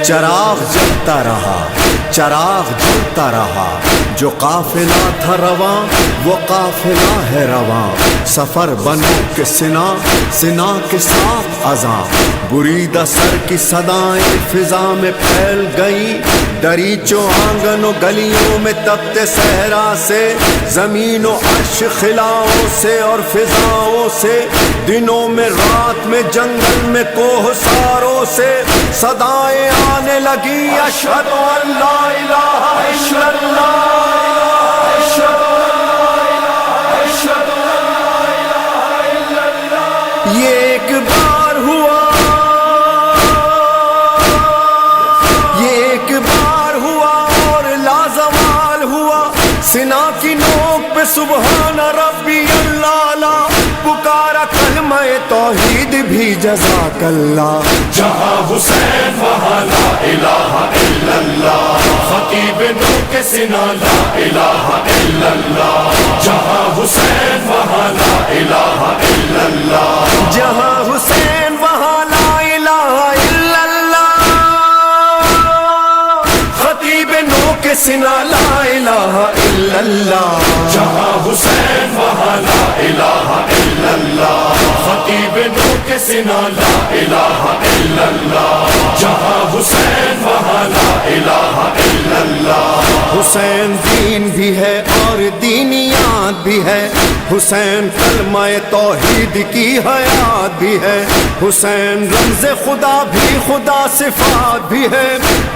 چراغ جلتا رہا، چراغ جلتا رہا، جو قافلہ تھا رواں وہ قافلہ ہے رواں، سفر بنو کے سنا، سنا کے ساتھ اذاں، بریدہ سر کی صدائیں فضا میں پھیل گئیں، دریچوں آنگن و گلیوں میں تپتے صحرا سے، زمین و عرش خلاؤں سے اور فضاؤں سے، دنوں میں رات میں جنگل میں کوہ ساروں سے صدائیں آنے لگی، اشہد ان لا الہ الا اللہ، یہ ایک بار ہوا، یہ ایک بار ہوا اور لازوال ہوا، سنا کی نوک پہ سبحان ربی اللہ لا، پکارا کلمہ توحید بھی جزاک اللہ، جہاں حسین وہاں لا الہ الا اللہ، خطیب نو کے سنا لا الہ الا اللہ، جہاں حسین وہاں لا الہ الا اللہ، جہاں حسین وہاں لا الہ الا اللہ، خطیب نو کے سنا لا الہ الا اللہ، جہاں حسین وہاں لا الہ الا اللہ، خطیب نو کے سنا لا الہ الا اللہ، جہاں حسین وہاں لا الہ الا اللہ، حسین دین بھی ہے اور دینیات بھی ہے، حسین کلمہ توحید کی حیات بھی ہے، حسین رمز خدا بھی خدا صفات بھی ہے،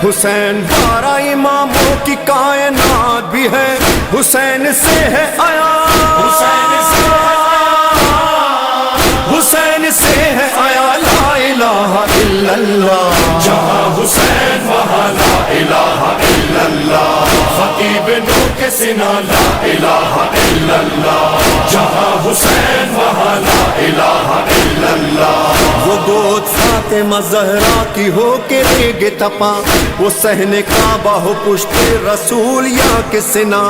حسین 12 اماموں کی کائنات بھی ہے، حسین سے ہے آیا، حسین سے حسین سے ہے آیا لا الہ الا اللہ، جہاں حسین وہاں لا الہ الا اللہ، خطیب نو کے سنا لا الہ الا اللہ، جہاں حسین وہاں لا الہ الا اللہ، وہ گود فاطمہ زہرا کی ہو کے ریگ تپا، وہ صحن کعبہ ہو پشت رسول یا کہ سنا،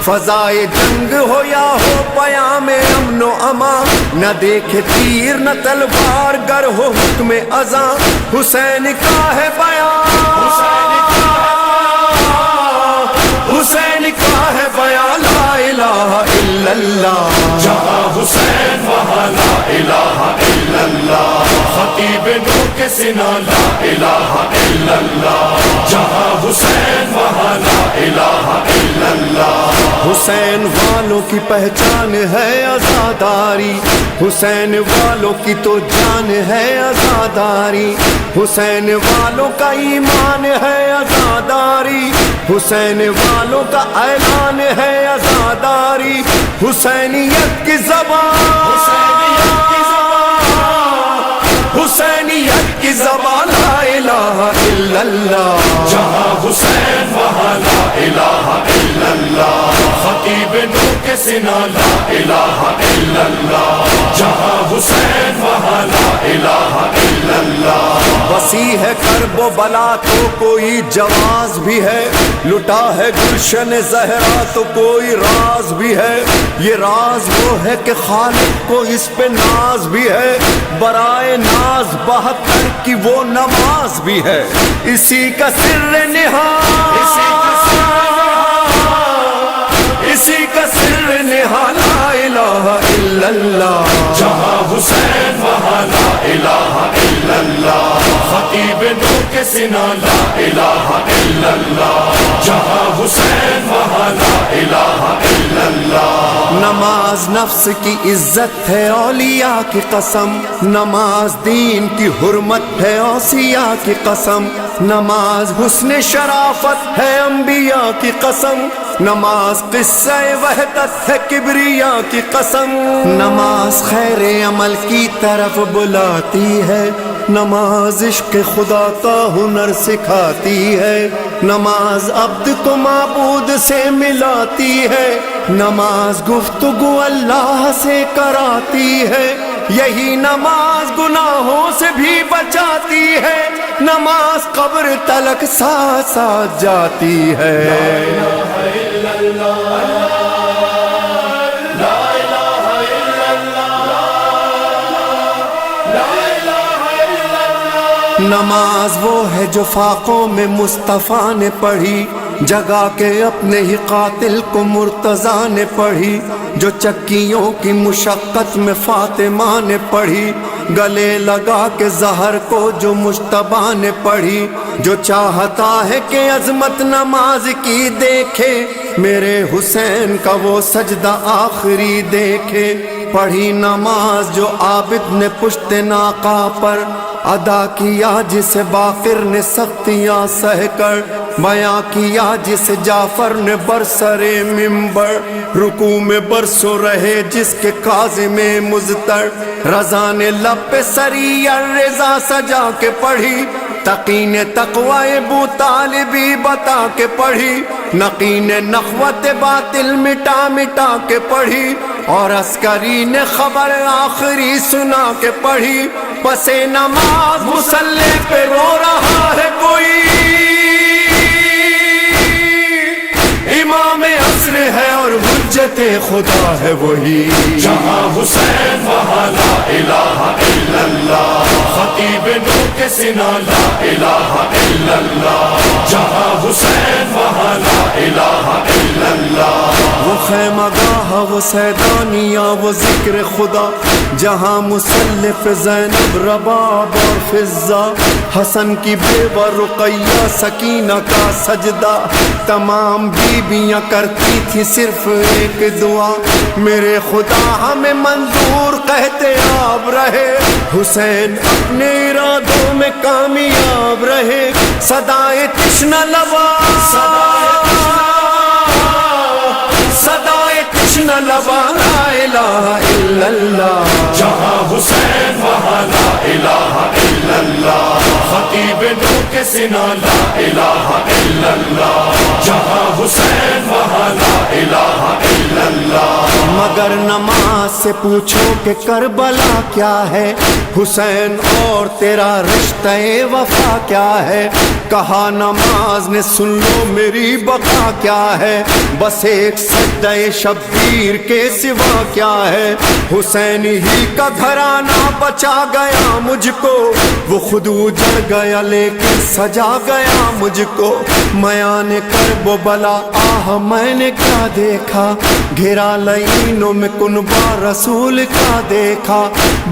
فضائے جنگ ہو یا ہو پیام امن و امان، نہ دیکھے تیر نہ تلوار گر ہو حکم ازاں، حسین کا ہے بیان، حسین کا ہے بیان لا الہ الا اللہ، جہاں حسین وہاں لا الہ الا اللہ، خطیب نو کے سنا لا الہ الا اللہ، جہاں حسین وہاں لا الہ الا اللہ، حسین والوں کی پہچان ہے عزاداری، حسین والوں کی تو جان ہے عزاداری، حسین والوں کا ایمان ہے عزاداری، حسین والوں کا اعلان ہے عزاداری، حسینیت کی زبان، حسینیت کی زبان لا الہ الا اللہ، جہاں حسین وہاں لا الہ الا اللہ، خطیب نو کے سنا لا الہ الا اللہ، جہاں حسین وہاں لا الہ الا اللہ، وسیع ہے کرب و بلا تو کوئی جواز بھی ہے، لٹا ہے گلشن زہرا تو کوئی راز بھی ہے، یہ راز وہ ہے کہ خالق کو اس پہ ناز بھی ہے، برائے ناز 72 کی وہ نماز بھی ہے، اسی کا سر نہاد، اسی کا سر نہاد لا الہ الا اللہ، جہاں حسین وہاں لا الہ الا اللہ، خطیب نو کے سنا لا الہ الا اللہ، جہاں حسین وہاں لا الہ الا اللہ، نماز نفس کی عزت ہے اولیاء کی قسم، نماز دین کی حرمت ہے اوصیاء کی قسم، نماز حسن شرافت ہے انبیاء کی قسم، نماز قصہ وحدت ہے کبریاء کی قسم، نماز خیر عمل کی طرف بلاتی ہے، نماز عشق خدا کا ہنر سکھاتی ہے، نماز عبد کو معبود سے ملاتی ہے، نماز گفتگو اللہ سے کراتی ہے، یہی نماز گناہوں سے بھی بچاتی ہے، نماز قبر تلک ساتھ ساتھ جاتی ہے۔ نماز وہ ہے جو فاقوں میں مصطفیٰ نے پڑھی، جگا کے اپنے ہی قاتل کو مرتضیٰ نے پڑھی، جو چکیوں کی مشقت میں فاطمہ نے پڑھی، گلے لگا کے زہر کو جو مجتبیٰ نے پڑھی، جو چاہتا ہے کہ عظمت نماز کی دیکھے، میرے حسین کا وہ سجدہ آخری دیکھے۔ پڑھی نماز جو عابد نے پشت ناقہ پر ادا کیا، جسے باقر نے سختیاں سہ کر بیاں کیا، جسے جعفر نے برسر منبر رکوع میں برسوں رہے، جس کے کاظم مضطر رضا نے لب پہ سری الرضا سجا کے پڑھی، تقی نے تقوی ابو طالبی بتا کے پڑھی، نقی نے نخوت باطل مٹا مٹا کے پڑھی، اور عسکری نے خبر آخری سنا کے پڑھی۔ پس نماز مصلی پہ رو رہا ہے کوئی، امام عصر ہے اور حجت خدا ہے وہی، جہاں حسین وہاں لا الہ الا اللہ، خطیب نو کے سنا لا الہ الا اللہ، جہاں حسین وہاں لا الہ الا اللہ۔ وہ خیمہ گاہ وہ سیدانیہ وہ ذکر خدا، جہاں مصلف زینب رباب اور فضہ، حسن کی بیوہ رقیہ سکینہ کا سجدہ، تمام بیویاں کرتی تھی صرف ایک دعا، میرے خدا ہمیں منظور کہتے آپ رہے، حسین اپنے ارادوں میں کامیاب رہے، صدائے تشنہ لبا صدائے تشنہ لبا لا الہ الا اللہ، جہاں حسین وہاں لا الہ الا اللہ، خطیب نو کے سنا لا الہ الا اللہ، جہاں حسین وہاں لا الہ الا اللہ۔ مگر نماز سے پوچھو کہ کربلا کیا ہے، حسین اور تیرا رشتہ وفا کیا ہے، کہا نماز نے سن لو میری بقا کیا ہے، بس ایک سجدہ شبیر کے سوا کیا ہے، حسین ہی کا گھرانہ بچا گیا مجھ کو، وہ خود اجڑ گیا لیکن سجا گیا مجھ کو، میان کرب و بلا آہ میں نے کیا دیکھا، گھرا لعینوں میں کنبہ رسول کا دیکھا،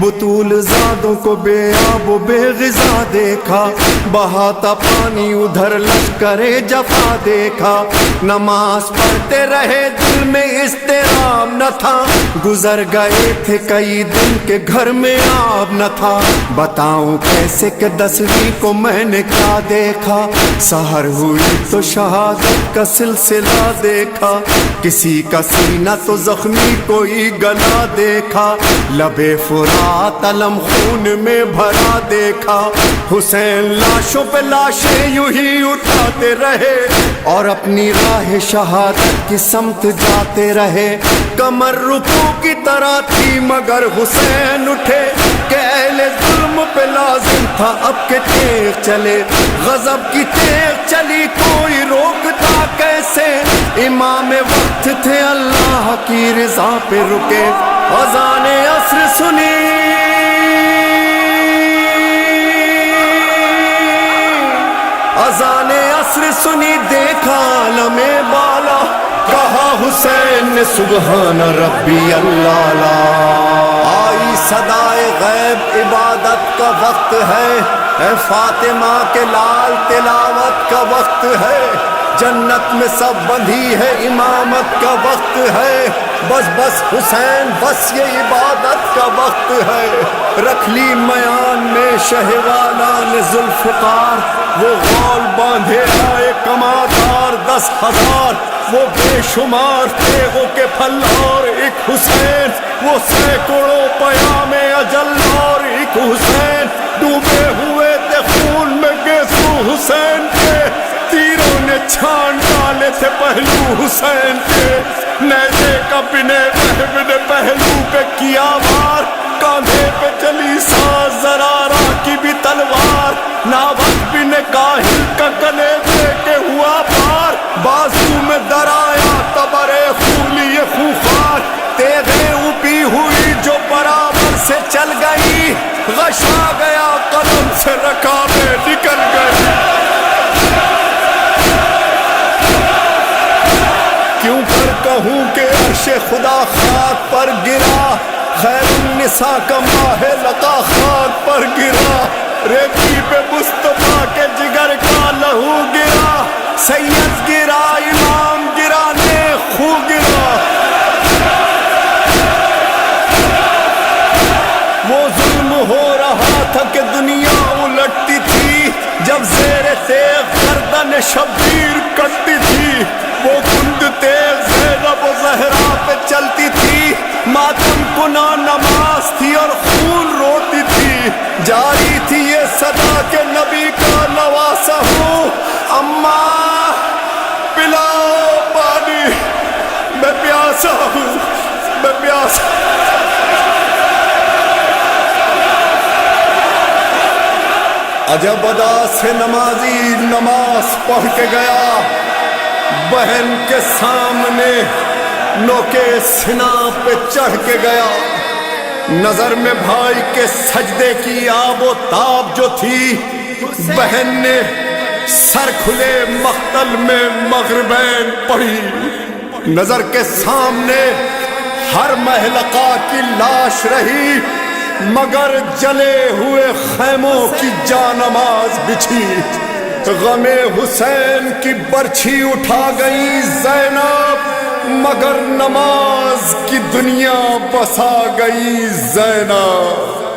بطول زادوں کو بے آب و بے غذا دیکھا، بہاتا پانی ادھر لشکر جفا دیکھا، نماز پڑھتے رہے دل میں اضطراب نہ تھا، گزر گئے تھے کئی دن کے گھر میں آب نہ تھا، بتاؤں کیسے کہ 10ویں کو میں نے کیا دیکھا، سحر ہوئی تو شہادت کا سلسلہ دیکھا، کسی کا سینہ تو زخمی کوئی گلا دیکھا، لبے فرات علم خون میں بھرا دیکھا، حسین لاشوں پہ لاشیں یوں ہی اٹھاتے رہے اور اپنی راہ شہادت کی سمت جاتے رہے، کمر رکوع کی طرح تھی مگر حسین اٹھے کہ اہل ظلم پہ لازم تھا اب کے تیغ چلے، غضب کی تیغ چلی کوئی روکتا کیسے، امام وقت تھے اللہ کی رضا پہ رکے، اذان عصر سنی اذان عصر سنی دیکھا عالم بالا، کہا حسین نے سبحان ربی اللہ لا، آئی صدائے غیب عبادت کا وقت ہے، اے فاطمہ کے لال تلاوت کا وقت ہے، جنت میں سب بندھی ہے امامت کا وقت ہے، بس بس حسین بس یہ عبادت کا وقت ہے، رکھ لی میان میں شہوالان ذوالفقار، وہ غول باندھے آئے کمادار 10,000، وہ بے شمار تیغوں کے پھل اور ایک حسین، وہ سینکڑوں پیام اجل اور ایک حسین، ڈوبے ہوئے تھے خون میں گیسو حسین کے، تیروں نے چھان ڈالے تھے پہلو حسین کے، نیزے کا بنے وہب نے پہلو پہ کیا وار، کاندھے پہ چلی ساز زرارہ کی بھی تلوار، ناوک بن کاہل کا گلے دے کے ہوا پار، بازو میں درایا تبرے خولی خوخار، تیغیں اوپی ہوئی جو برابر سے چل گئی، غشا گیا قدم سے رکابیں نکل گئی۔ کیوں کر کہوں کہ عرش خدا خاک پر گرا، خیر النساء کا ماہ لقا خاک پر گرا، ریتی پہ مصطفیٰ کے جگر کا لہو گرا، سید گرا امام گرا نیک خو گرا۔ وہ ظلم ہو رہا تھا کہ دنیا الٹتی تھی، جب زیر تیغ گردن شبیر کٹتی تھی، وہ کند تیغ زینب و زہرا پہ چلتی تھی، ماتم کنا نماز تھی اور خون روتی تھی، جاری تھی یہ صدا کہ نبی کا نواسا ہوں، اماں پلاؤ پانی، میں پیاسا ہوں، میں پیاسا ہوں۔ عجب ادا سے نمازی نماز پڑھ کے گیا، بہن کے سامنے نوکے سنا پہ چڑھ کے گیا، نظر میں بھائی کے سجدے کی آب و تاب جو تھی، بہن نے سر کھلے مقتل میں مغربین پڑھی، نظر کے سامنے ہر محلقہ کی لاش رہی، مگر جلے ہوئے خیموں کی جانماز بچھی، غم حسین کی برچھی اٹھا گئی زینب، مگر نماز کی دنیا بسا گئی زینب۔